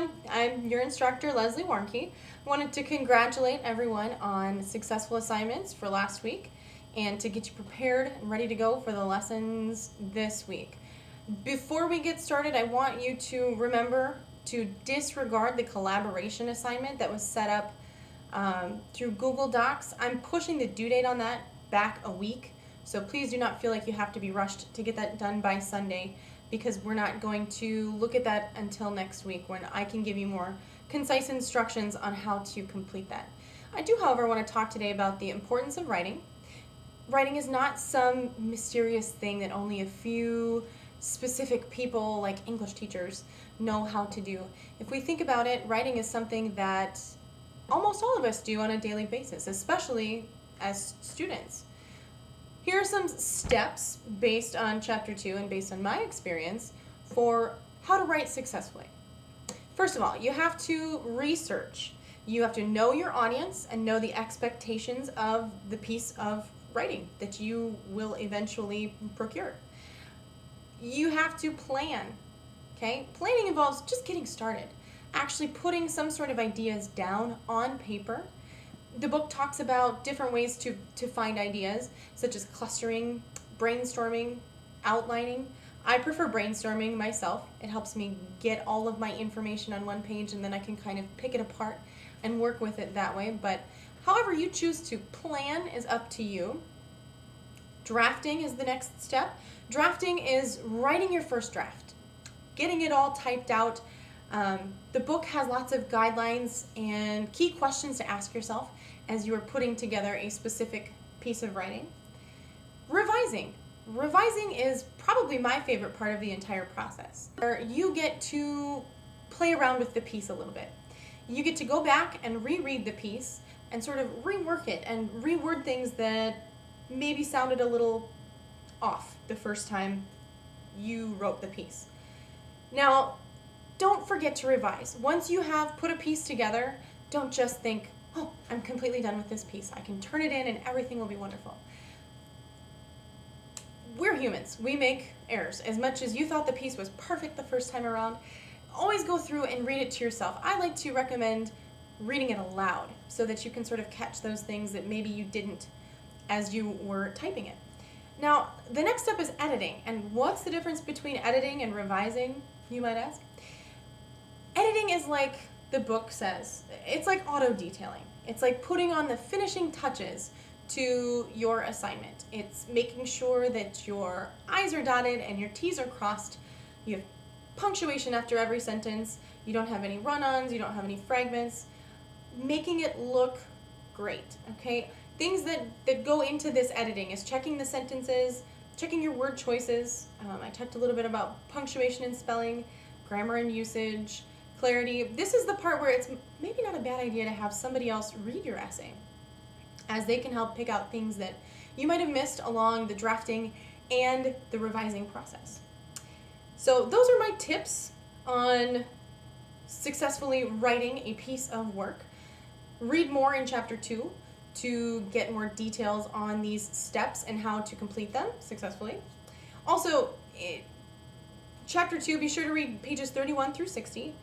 everyone. I'm your instructor, Leslie Warnke. Wanted to congratulate everyone on successful assignments for last week and to get you prepared and ready to go for the lessons this week. Before we get started, I want you to remember to disregard the collaboration assignment that was set up through Google Docs. I'm pushing the due date on that back a week, so please do not feel like you have to be rushed to get that done by Sunday, because we're not going to look at that until next week when I can give you more concise instructions on how to complete that. I do, however, want to talk today about the importance of writing. Writing is not some mysterious thing that only a few specific people, like English teachers, know how to do. If we think about it, writing is something that almost all of us do on a daily basis, especially as students. Here are some steps based on Chapter 2 and based on my experience for how to write successfully. First of all, you have to research. You have to know your audience and know the expectations of the piece of writing that you will eventually procure. You have to plan, okay? Planning involves just getting started, actually putting some sort of ideas down on paper. The book talks about different ways to find ideas, such as clustering, brainstorming, outlining. I prefer brainstorming myself. It helps me get all of my information on one page, and then I can kind of pick it apart and work with it that way. But however you choose to plan is up to you. Drafting is the next step. Drafting is writing your first draft, getting it all typed out. The book has lots of guidelines and key questions to ask yourself as you are putting together a specific piece of writing. Revising. Revising is probably my favorite part of the entire process, where you get to play around with the piece a little bit. You get to go back and reread the piece and sort of rework it and reword things that maybe sounded a little off the first time you wrote the piece. Now, don't forget to revise. Once you have put a piece together, don't just think, oh, I'm completely done with this piece. I can turn it in and everything will be wonderful. We're humans. We make errors. As much as you thought the piece was perfect the first time around, always go through and read it to yourself. I like to recommend reading it aloud so that you can sort of catch those things that maybe you didn't as you were typing it. Now, the next step is editing. And what's the difference between editing and revising, you might ask? Editing is like the book says. It's like auto-detailing. It's like putting on the finishing touches to your assignment. It's making sure that your I's are dotted and your T's are crossed. You have punctuation after every sentence. You don't have any run-ons. You don't have any fragments. Making it look great, okay? Things that go into this editing is checking the sentences, checking your word choices. I talked a little bit about punctuation and spelling, grammar and usage, clarity. This is the part where it's maybe not a bad idea to have somebody else read your essay, as they can help pick out things that you might have missed along the drafting and the revising process. So those are my tips on successfully writing a piece of work. Read more in Chapter 2 to get more details on these steps and how to complete them successfully. Also, Chapter 2, be sure to read pages 31 through 60.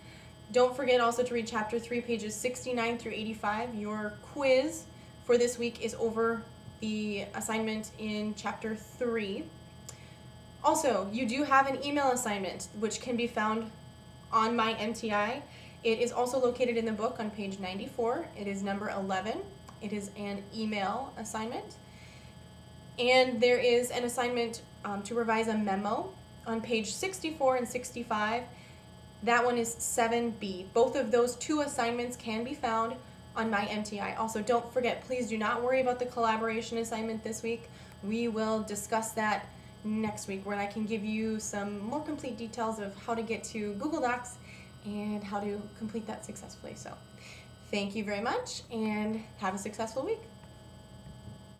Don't forget also to read Chapter 3, pages 69 through 85. Your quiz for this week is over the assignment in Chapter 3. Also, you do have an email assignment which can be found on my MTI. It is also located in the book on page 94. It is number 11. It is an email assignment. And there is an assignment to revise a memo on page 64 and 65. That one is 7B. Both of those two assignments can be found on my MTI. Also, don't forget, please do not worry about the collaboration assignment this week. We will discuss that next week, where I can give you some more complete details of how to get to Google Docs and how to complete that successfully. So, thank you very much and have a successful week.